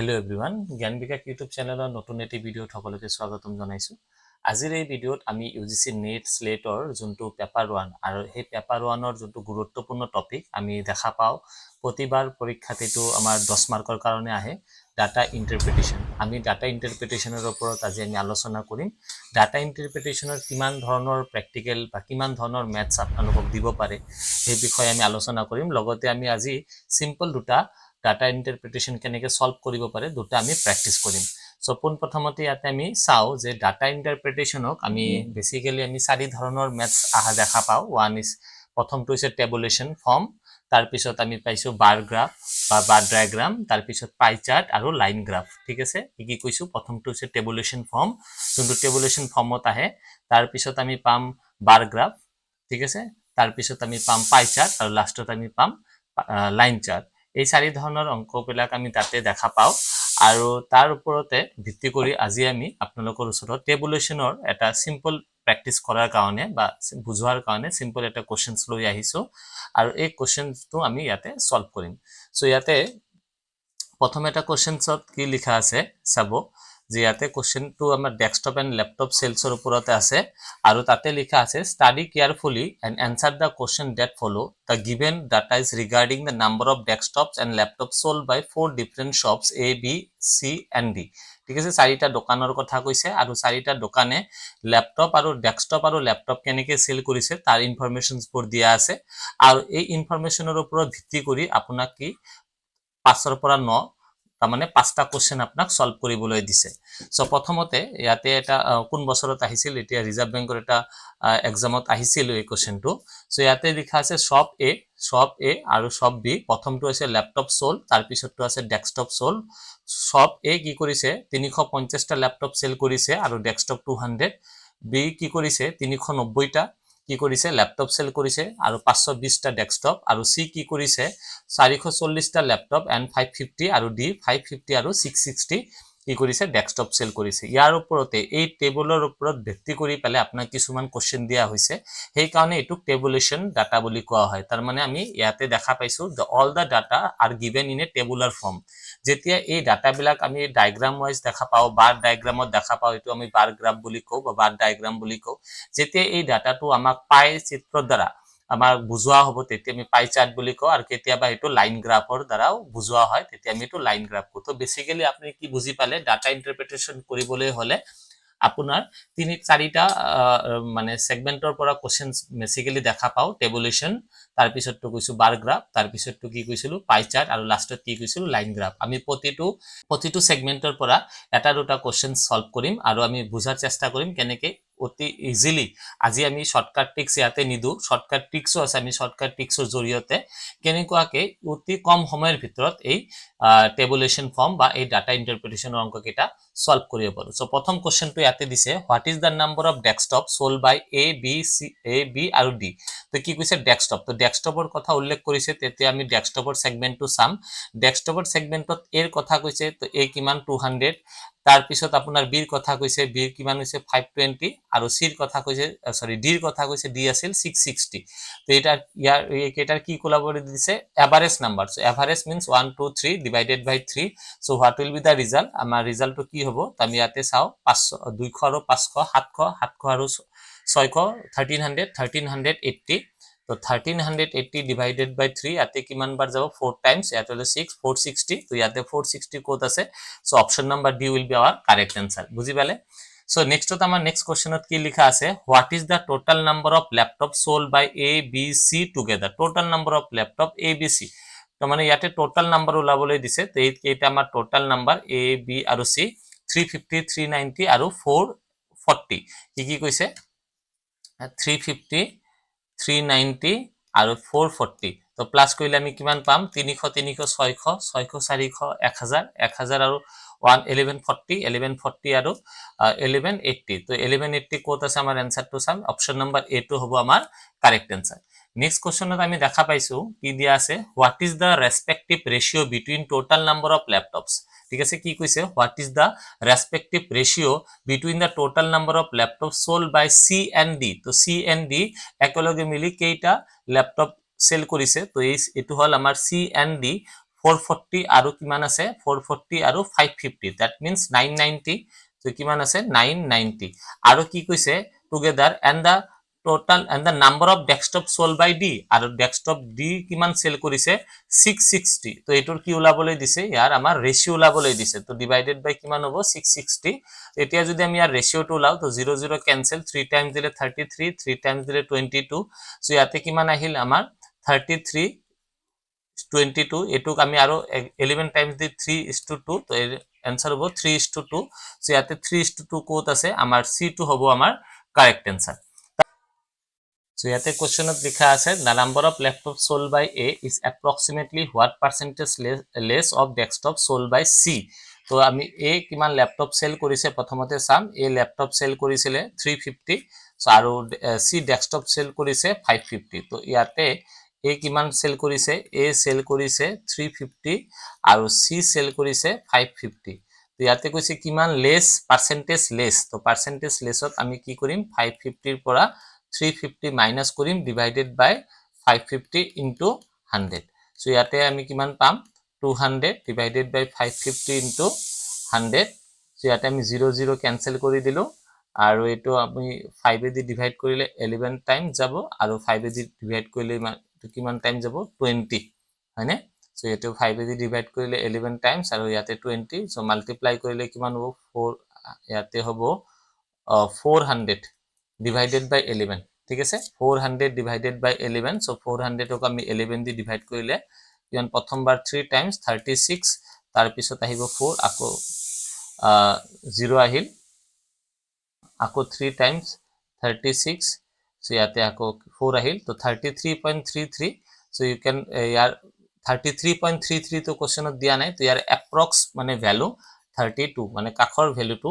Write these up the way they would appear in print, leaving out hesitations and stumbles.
Hello' everyone, জ্ঞান বিকাশ YouTube চেনেলৰ নতুন এটি ভিডিঅ'ত সকলোকে স্বাগতম জনাইছোঁ। আজিৰ এই ভিডিঅ'ত আমি UGC নেট স্লেটৰ যোনটো পেপাৰ 1 আৰু সেই পেপাৰ 1ৰ যোনটো গুৰুত্বপূৰ্ণ টপিক আমি দেখা পাওঁ প্ৰতিবাৰ পৰীক্ষাত এইটো আমাৰ 10 মাৰ্কৰ কাৰণে আহে, ডাটা ইণ্টাৰপ্ৰিটেশ্যন। আমি ডাটা ইণ্টাৰপ্ৰিটেশ্যনৰ ওপৰত আজি আমি আলোচনা কৰিম। ডাটা ইণ্টাৰপ্ৰিটেশ্যনৰ কিমান ধৰণৰ প্ৰেক্টিকেল বা কিমান ধৰণৰ মেথছ আপোনালোকক দিব পাৰে সেই বিষয়ে আমি আলোচনা কৰিম। লগতে আমি আজি চিম্পল দুটা ডাটা ইণ্টাৰপ্ৰিটেশ্যন কেনেকৈ সলভ কৰিব পাৰে দুটা আমি প্ৰেক্টিছ কৰিম। সো পোনপ্ৰথমতে ইয়াতে আমি চাওঁ যে ডাটা ইণ্টাৰপ্ৰিটেশ্যনক আমি বেচিকেলি আমি 4 ধৰণৰ মেথছ আহা দেখা পাওঁ। প্ৰথমটো হৈছে টেবুলেশ্যন ফৰ্ম, তাৰপিছত আমি পাইছোঁ বাৰ গ্ৰাফ বা বাৰ ডায়াগ্ৰাম, তাৰপিছত পাই চাৰ্ট আৰু লাইন গ্ৰাফ। ঠিক আছে, কি কৈছোঁ? প্ৰথমটো হৈছে টেবুলেশ্যন ফৰ্ম, যোনটো টেবুলেশ্যন ফৰ্মত আহে। তাৰপিছত আমি পাম বাৰ গ্ৰাফ, ঠিক আছে, তাৰপিছত আমি পাম পাই চাৰ্ট আৰু লাষ্টত আমি পাম লাইন চাৰ্ট। এই 4 ধৰণৰ অংকবিলাক আমি তাতে দেখা পাওঁ আৰু তাৰ ওপৰতে ভিত্তি কৰি আজি আমি আপোনালোকৰ ওচৰত টেবুলেশ্যনৰ এটা সিম্পল প্ৰেক্টিছ কৰাৰ কাৰণে বা বুজোৱাৰ কাৰণে সিম্পল এটা কোৱেশ্চনছ লৈ আহিছোঁ আৰু এই কোৱেশ্চনটো আমি ইয়াতে সলভ কৰিম। সো ইয়াতে প্ৰথম এটা কোৱেশ্চনছত কি লিখা আছে চাব যে ইয়াতে কোৱেশ্চনটো আমাৰ ডেস্কটপ এণ্ড লেপটপ সেলছৰ ওপৰতে আছে আৰু তাতে লিখা আছে study carefully and answer the question that follow the given data is regarding the number of desktops and laptop sold by 4 different shops A, B, C and D। ঠিক আছে, 4টা দোকানৰ কথা কৈছে আৰু 4টা দোকানে লেপটপ আৰু ডেস্কটপ আৰু লেপটপ কেনেকৈ সেল কৰিছে তাৰ ইনফৰমেশ্যনছবোৰ দিয়া আছে আৰু এই ইনফৰমেশ্যনৰ ওপৰত ভিত্তি কৰি আপোনাক কি 5ৰ পৰা 9 তাৰমানে 5টা কোৱেশ্চন আপোনাক সলভ কৰিবলৈ দিছে। সো প্ৰথমতে ইয়াতে এটা কোন বছৰত আহিছিল, এতিয়া ৰিজাৰ্ভ বেংকৰ এটা এক্সামত আহিছিল এই কোৱেশ্চনটো। সো ইয়াতে লিখা আছে শ্বপ এ আৰু শ্বপ বি। প্ৰথমটো আছে লেপটপ সোল্ড, তাৰপিছতটো আছে ডেস্কটপ সোল্ড। শ্বপ এ কি কৰিছে 350টা লেপটপ সেল কৰিছে আৰু ডেস্কটপ 200। বি কি কৰিছে 390টা কি কৰিছে লেপটপ সেল কৰিছে আৰু 520টা ডেস্কটপ। আৰু সি কি কৰিছে 440টা লেপটপ এণ্ড 550 আৰু ডি 550 আৰু 660 কি কৰিছে ডেস্কটপ সেল কৰিছে। ইয়াৰ ওপৰতে এই টেবুলৰ ওপৰত ভিত্তি কৰি পেলাই আপোনাক কিছুমান কোৱেশ্চন দিয়া হৈছে, সেইকাৰণে এইটোক টেবুলেশ্যন ডাটা বুলি কোৱা হয়। তাৰমানে আমি ইয়াতে দেখা পাইছোঁ all the data R given in a tabular form. যেতিয়া এই ডাটাবিলাক আমি ডায়াগ্ৰাম ৱাইজ দেখা পাওঁ, বাৰ ডায়াগ্ৰামত দেখা পাওঁ, এইটো আমি বাৰ গ্ৰাফ বুলি কওঁ বা বাৰ ডায়াগ্ৰাম বুলি কওঁ। যেতিয়া এই ডাটাটো আমাক পাই চিত্ৰৰ দ্বাৰা আমাৰ বুজোৱা হ'ব তেতিয়া আমি পাই চাৰ্ট বুলি কওঁ আৰু কেতিয়াবা এইটো লাইন গ্ৰাফৰ দ্বাৰাও বুজোৱা হয়, তেতিয়া আমি এইটো লাইন গ্ৰাফ কওঁ। তো বেচিকেলি আপুনি কি বুজি পালে, ডাটা ইণ্টাৰপ্ৰিটেশ্যন কৰিবলৈ হ'লে আপোনাৰ 4টা মানে সেগমেন্টৰ পৰা কোৱেশ্চন বেচিকেলি দেখা পাওঁ। টেবুলেশ্যন, তাৰপিছতটো কৈছোঁ বাৰ গ্ৰাফ, তাৰপিছতটো কি কৈছিলোঁ পাই চাৰ্ট আৰু লাষ্টত কি কৈছিলোঁ লাইন গ্ৰাফ। আমি প্ৰতিটো সেগমেন্টৰ পৰা এটা দুটা কোৱেশ্চন সলভ কৰিম আৰু আমি বুজাৰ চেষ্টা কৰিম কেনেকৈ অতি ইজিলি। আজি আমি শৰ্টকাট ট্ৰিক্স ইয়াতে নিদো, শৰ্টকাট ট্ৰিক্সও আছে, আমি শৰ্টকাট ট্ৰিক্সৰ জৰিয়তে কেনেকুৱাকে অতি কম সময়ৰ ভিতৰত এই টেবুলেশ্যন ফৰ্ম বা এই ডাটা ইণ্টাৰপ্ৰিটেশ্যনৰ অংককেইটা সলভ কৰিব পাৰোঁ। সো প্ৰথম কোৱেশ্চনটো ইয়াতে দিছে what is the number of desktop sold by A, B আৰু D। তো কি কৈছে ডেস্কটপ, তো ডেস্কটপৰ কথা উল্লেখ কৰিছে, তেতিয়া আমি ডেস্কটপৰ সেগমেন্টটো চাম। ডেস্কটপৰ সেগমেন্টত এৰ কথা কৈছে, তো এ কিমান 200। তাৰপিছত আপোনাৰ বিৰ কথা কৈছে, বিৰ কিমান হৈছে 520 আৰু চিৰ কথা কৈছে ডিৰ কথা কৈছে, ডি আছিল 660। তো ইয়াৰ এইকেইটাৰ কি কোলাবৰি দিছে average number. So average means 1 2 3 divided by 3। So what will be the result, আমাৰ ৰিজাল্টটো কি হ'ব আমি ইয়াতে চাওঁ 200 আৰু 500, 700 আৰু 600 1380। তো 1380 ডিভাইডেড বাই 3 ইয়াতে কিমান বাৰ যাব 4 টাইমছ, ইয়াতে হলে 6 460। তো ইয়াতে 460 ক'ত আছে, so option number D will be our correct answer. বুজি পালে? সো নেক্সটত আমাৰ নেক্সট কোৱেশ্চনত কি লিখা আছে what is the total number of laptop sold by A, B, C together. Total number of laptop A, B, C, তো মানে ইয়াতে total number ওলাবলৈ দিছে। তো এইটা আমাৰ টোটাল নাম্বাৰ A, B আৰু C 350 390 আৰু 440। কি কৈছে 350 390 আৰু 440। তো প্লাস কৰিলে আমি কিমান পাম 300 300 600 600 400 1000 1000 আৰু 1140 1140 আৰু 1180। তো 1180 ক'ত আছে আমাৰ এনসাৰটো চাম, অপশন নাম্বাৰ এ টো হ'ব আমাৰ কাৰেক্ট এনসাৰ। নেক্সট কোৱেশ্চনত আমি দেখা পাইছো কি দিয়া আছে what is the respective ratio between total number of laptops. ঠিক আছে, কি কৈছে what is the respective ratio between the total number of laptop sold by C and D। তো C and D একেলগে মিলি কেইটা লেপটপ সেল কৰিছে, তো এইটো হল আমাৰ C and D 440 আৰু কিমান আছে 440 আৰু 550 that means 990 so কিমান আছে 990 আৰু কি কৈছে together and the total and the number of desktop sold by D আৰু desktop D কিমান সেল কৰিছে 660 তো এটোৰ কি ওলাবলৈ দিছে ইয়াৰ আমাৰ ৰেশিও ওলাবলৈ দিছে তো ডিভাইডেড বাই কিমান হ'ব 660 এতিয়া যদি আমি ইয়াৰ ৰেশিওটো ওলাও তো 0 0 ক্যান্সেল 3 টাইমস দিলে 33 3 টাইমস দিলে 22 সো ইয়াতে কিমান আহিল আমাৰ 33 22 এটুক আমি আৰু 11 টাইমস দি 3:2 তো आंसर হ'ব 3:2 সো ইয়াতে 3:2 কোত আছে আমাৰ C2 হ'ব আমাৰ correct answer So yate question of likha ase the number of laptops sold by A is approximately what percentage less of desktop sold by C. So ami A kiman laptop sell korise prothomote sam A laptop sell korisile 350 so aru C desktop sell korise 550 to yate A kiman sell korise A sell korise 350 aru C sell korise 550 তো ইয়াতে কৈছে কিমান less percentage less তো percentage লেসত আমি কি কৰিম 550 ৰ পৰা 350 মাইনাস কৰিম ডিভাইডেড বাই 550 ইনটু 100 সো ইয়াতে আমি কিমান পাম 200 ডিভাইডেড বাই 550 ইনটু 100 সো ইয়াতে আমি 0 0 ক্যান্সেল কৰি দিলো আৰু এটো আমি 5 এ দি ডিভাইড কৰিলে 11 টাইম যাব আৰু 5 এ দি ডিভাইড কৰিলে কিমান টাইম যাব 20 হয়নে সো এটো 5 এ দি ডিভাইড কৰিলে 11 টাইমস আৰু ইয়াতে 20 সো মাল্টিপ্লাই কৰিলে কিমান হ'ব 4 ইয়াতে হ'ব 400 divided by 11 ঠিক আছে 400 divided by 11 so 400 ক আমি 11 দি ডিভাইড কৰিলে কিমান প্ৰথমবাৰ 3 টাইমস 36 তাৰ পিছত আহিব 4 আকৌ 0 আহিল আকৌ 3 টাইমস 36 so ইয়াতে আকৌ 4 আহিল তো 33.33 so you can ইয়াৰ 33.33 তো কোশ্চেনত দিয়া নাই তো ইয়াৰ অ্যাপ্ৰক্স মানে ভ্যালু 32 মানে কাখৰ ভ্যালুটো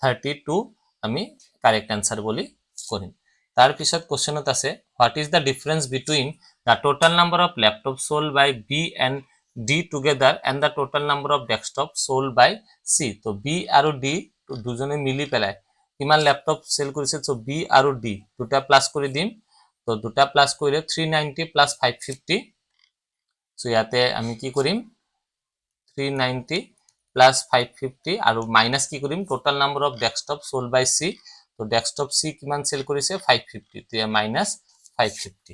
32 আমি কাৰেক্ট आंसर বলি কৰিম তাৰ পিছত কোশ্চেনত আছে what is the difference between the total number of laptops sold by B and D together and the total number of desktop sold by C তো B আৰু D দুজনে মিলি পেলাই কিমান ল্যাপটপ সেল কৰিছে তো B আৰু D দুটা প্লাস কৰি দিম তো দুটা প্লাস কৰিলে 390 plus 550 সো ইয়াতে আমি কি কৰিম 390 plus 550 আৰু মাইনাস কি কৰিম total number of desktop sold by C তো ডেস্কটপ C কিমান সেল কৰিছে 550 তো ইয়া মাইনাস 550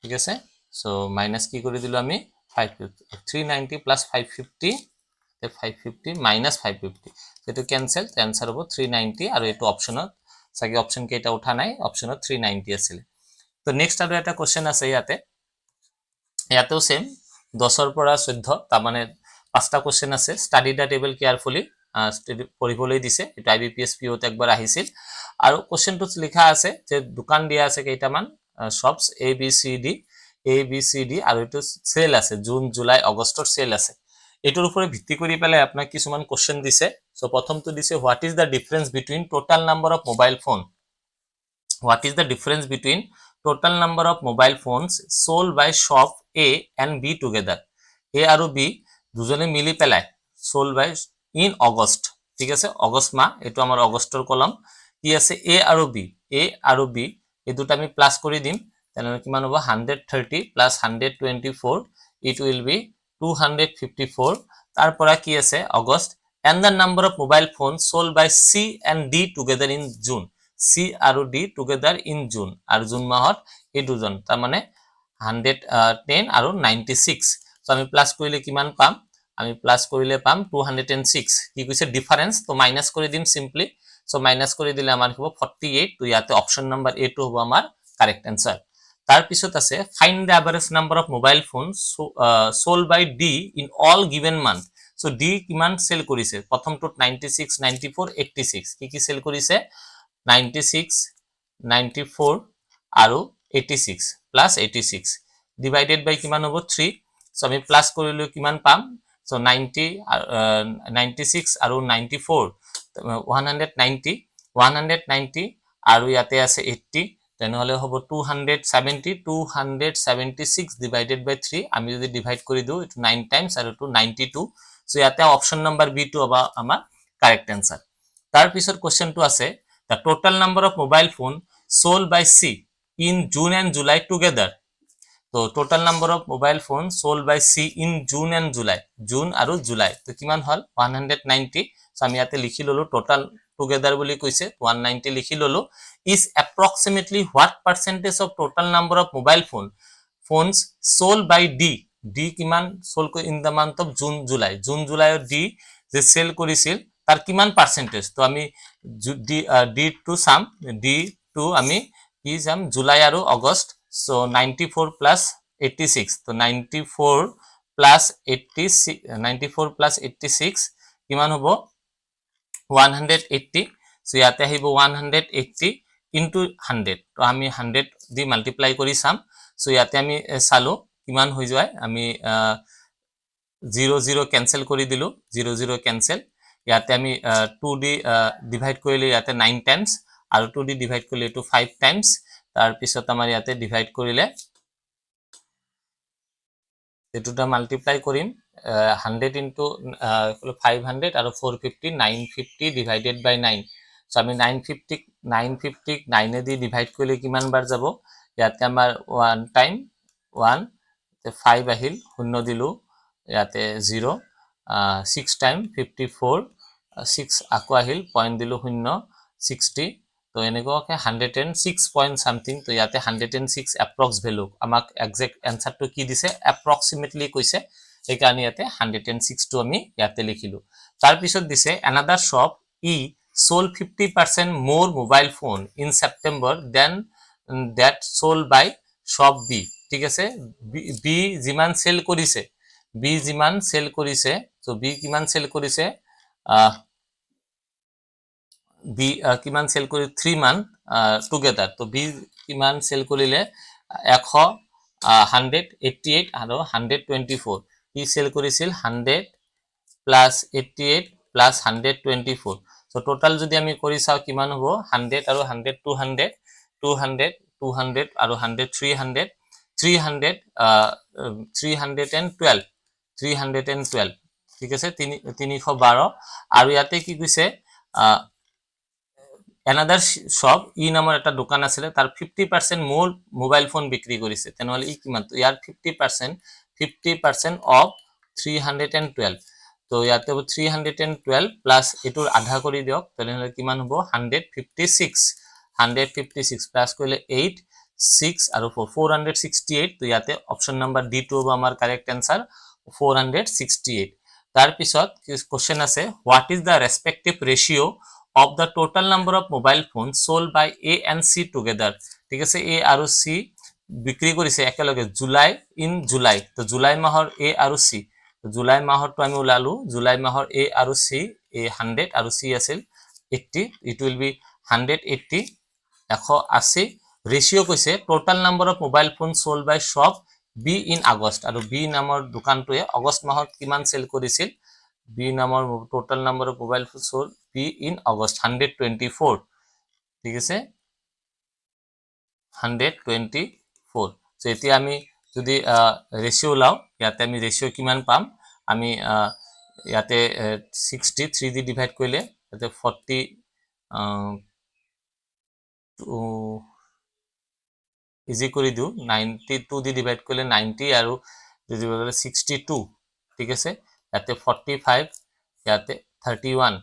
ঠিক আছে সো মাইনাস কি কৰি দিলো আমি 550 390 plus 550 তে 550 minus 550 এটো ক্যান্সেল आंसर হ'ব 390 আৰু এটো অপচনত সাকি অপচন কেটা উঠা নাই অপচনত 390 আছিল তো নেক্সট আৰু এটা কোশ্চেন আছে ইয়াতেও সেম 10 ৰ পৰা 14 তা মানে পাঁচটা কোশ্চেন আছে স্টাডি দা টেবল কেয়াৰফুলি পঢ়িবলৈ দিছে এটা আইবিপিএস পিওত একবাৰ আহিছিল আৰু কোশ্চেনটোত লিখা আছে যে দোকান দিয়া আছে কেইটামান shops A B C D আৰু এটো সেল আছে জুন জুলাই আগষ্টৰ সেল আছে এটোৰ উপৰে ভিত্তি কৰি পেলাই আপোনাক কিছুমান কোশ্চেন দিছে সো প্ৰথমটো দিছে what is the difference between total number of mobile phone what is the difference between total number of mobile phones sold by shop A and B together A আৰু B দুজনে মিলি পেলাই sold by in August ঠিক আছে August মাহ এটো আমাৰ অগষ্টৰ কলম কি আছে A আৰু B এই দুটা আমি প্লাস কৰি দিম তেনে কিমান হ'ব 130 plus 124 it will be 254 তাৰ পৰা কি আছে August and the number of mobile phones sold by C and D together in June C আৰু D together in June আৰু জুন মাহত এই দুজন তাৰ মানে 110 আৰু 96 সো আমি প্লাস কৰিলে কিমান পাম আমি প্লাস কৰিলে পাম 206 কি কৈছে ডিফাৰেন্স তো মাইনাস কৰি দিম সিম্পলি সো মাইনাস কৰি দিলে আমাৰ হ'ব 48 তো ইয়াতে অপশন নাম্বাৰ A টো হ'ব আমাৰ কাৰেক্ট आंसर তাৰ পিছত আছে find the average number of mobile phone sold by D in all given month so D কিমান সেল কৰিছে প্ৰথমটোত 96 94 86 কি সেল কৰিছে 96 94 আৰু 86 plus 86 divided by কিমান হ'ব 3 সো আমি প্লাস কৰিলে কিমান পাম সো 90 96 আৰু 94 190 আৰু ইয়াতে আছে 80 তেনেহলে হ'ব 276 divided by 3 আমি যদি ডিভাইড কৰি দিও এটো 9 টাইমস আৰু 92 সো ইয়াতে অপশন নাম্বাৰ বি টো হ'ব আমাৰ কাৰেক্ট आंसर তাৰ পিছত কোশ্চেনটো আছে the total number of mobile phone sold by C in June and July together তো total number of mobile phone sold by C in June and July, June আৰু July, তো কিমান হ'ল 190। সো আমি ইয়াতে লিখি ললো টোটাল টুগেদাৰ বুলি কৈছে 190 লিখি ললো। Is approximately what percentage of total number of mobile phones sold by D, D কিমান sold in the month of June July, June জুলাইত ডি যে সেল কৰিছিল তাৰ কিমান পাৰ্চেন্টেজ, তো আমি D two sum, D two আমি কি চাম জুলাই আৰু আগষ্ট। সো 94 প্লাস 86, তো 94 প্লাস 86, 94 প্লাস 86 কিমান হ'ব 180। সো ইয়াতে আহিব 180 ইনটু 100, তো আমি 100 দি মাল্টিপ্লাই কৰি চাম। সো ইয়াতে আমি চালো কিমান হৈ যায়, আমি 0 0 কেনসেল কৰি দিলো, 0 0 কেনসেল। ইয়াতে আমি 2 দি ডিভাইড কৰিলে ইয়াতে 9 টাইমস আৰু 2 দি ডিভাইড কৰিলে এটো 5 টাইমস। তাৰ পিছত আমাৰ ইয়াতে ডিভাইড কৰিলে এটোটা মাল্টিপ্লাই কৰিম 100 ইনটু 500 আৰু 450, 950 ডিভাইডেড বাই 9। সো আমি 950 9 দি ডিভাইড কৰিলে কিমান বাৰ যাব, ইয়াতে আমাৰ 1 টাইম 1, 5 আহিল, 0 দিলো, ইয়াতে 0, 6 টাইম 54, 6 আকৌ আহিল, পইণ্ট দিলো 0, 60। তো এনেকুৱাকে 106 পইণ্ট সামথিং, তো ইয়াতে 106 এপ্ৰক্স ভ্যালু, আমাক এক্সাক্ট এনসাৰটো কি দিছে এপ্ৰক্সিমেটলি কৈছে, সেইকাৰণে ইয়াতে 106 টো আমি ইয়াতে লিখিলো। তাৰ পিছত দিছে another shop E sold 50% more mobile phone in September than that sold by shop B, ঠিক আছে। বি যিমান সেল কৰিছে, বি যিমান সেল কৰিছে, তো বি কিমান সেল কৰিছে, বি কিমান সেল কৰি 3 মান্থ টুগেদাৰ, তো বি কিমান সেল কৰিলে 100, 188 আৰু 124, কি সেল কৰিছিল 100 প্লাস 88 প্লাস 124। সো টোটাল যদি আমি কৰি চাও কিমান হ'ব 100 আৰু 100 200, 200 200 আৰু 100 300, 300 312, 312, ঠিক আছে 312। আৰু ইয়াতে কি কৈছে another shop ই নামৰ এটা দোকান আছিল, তাৰ 50% মোৰ মোবাইল ফোন বিক্ৰী কৰিছে, তেনেহলে ই কিমান, তো ইয়াৰ 50% অফ 312, তো ইয়াতে 312 প্লাস এটোৰ আধা কৰি দিয়ক, তেনেহলে কিমান হ'ব 156, 156 প্লাস কৰিলে 8 6 আৰু 468, তো ইয়াতে অপশন নাম্বাৰ ডি টু হ'ব আমাৰ কাৰেক্ট আনসাৰ 468। তাৰ পিছত কোশ্চেন আছে what is the respective ratio of the total number of mobile phones sold by A and C together, ঠিক আছে A আৰু C বিক্ৰী কৰিছে একেলগে জুলাই ইন জুলাই, তো জুলাই মাহৰ A আৰু C, তো জুলাই মাহৰটো আমি উলালো, জুলাই মাহৰ A আৰু C, A 100 আৰু C আছিল 80, it will be 180, 180। ৰেশিও কৈছে total number of mobile phones sold by shop B in August, আৰু B নামৰ দোকানটোৱে আগষ্ট মাহত কিমান সেল কৰিছিল, বি নামৰ total number of mobile phone sold be in August 124, ঠিক আছে 124। সো এতিয়া আমি যদি রেশিও লাও, ইয়াতে আমি রেশিও কিমান পাম, আমি ইয়াতে 63 দি ডিভাইড কৰিলে ইয়াতে 40 ইজি কৰি দিও, 92 দি ডিভাইড কৰিলে 90 আৰু যদি 62, ঠিক আছে ইয়াতে 45, ইয়াতে 31,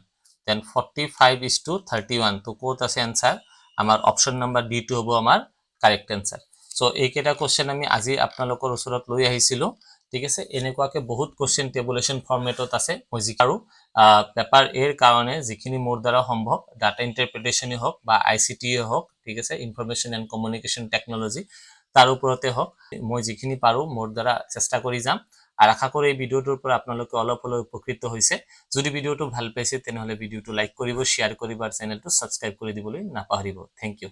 দেন 45:31, তো ক'ত আছে আনসার, আমাৰ অপশন নাম্বাৰ ডি টু হ'ব আমাৰ কাৰেক্ট আনসাৰ। সো এইকেইটা কোশ্চেন আমি আজি আপোনালোকৰ ওচৰত লৈ আহিছিলো, ঠিক আছে। এনেকুৱাকে বহুত কোশ্চেন টেবুলেশন ফৰ্মেটত আছে, মই জিকাৰো পেপাৰ এৰ কাৰণে যিখিনি মোৰ দ্বাৰা সম্ভৱ, ডাটা ইন্টাৰপ্ৰিটেশনই হওক বা ICT হওক, ঠিক আছে ইনফৰমেশন এণ্ড কমিউনিকেশন টেকনলজি, তাৰ ওপৰতে হওক, মই যিখিনি পাৰো মোৰ দ্বাৰা চেষ্টা কৰি যাম। আৰ আশা কৰি এই ভিডিওটোৰ পৰা আপোনালোকে অলপ হলেও উপকৃত হৈছে। যদি ভিডিওটো ভাল পাইছে তেনেহলে ভিডিওটো লাইক কৰিব, শেয়াৰ কৰিব আৰু চেনেলটো সাবস্ক্ৰাইব কৰি দিবলৈ নাপাহৰিব। Thank U.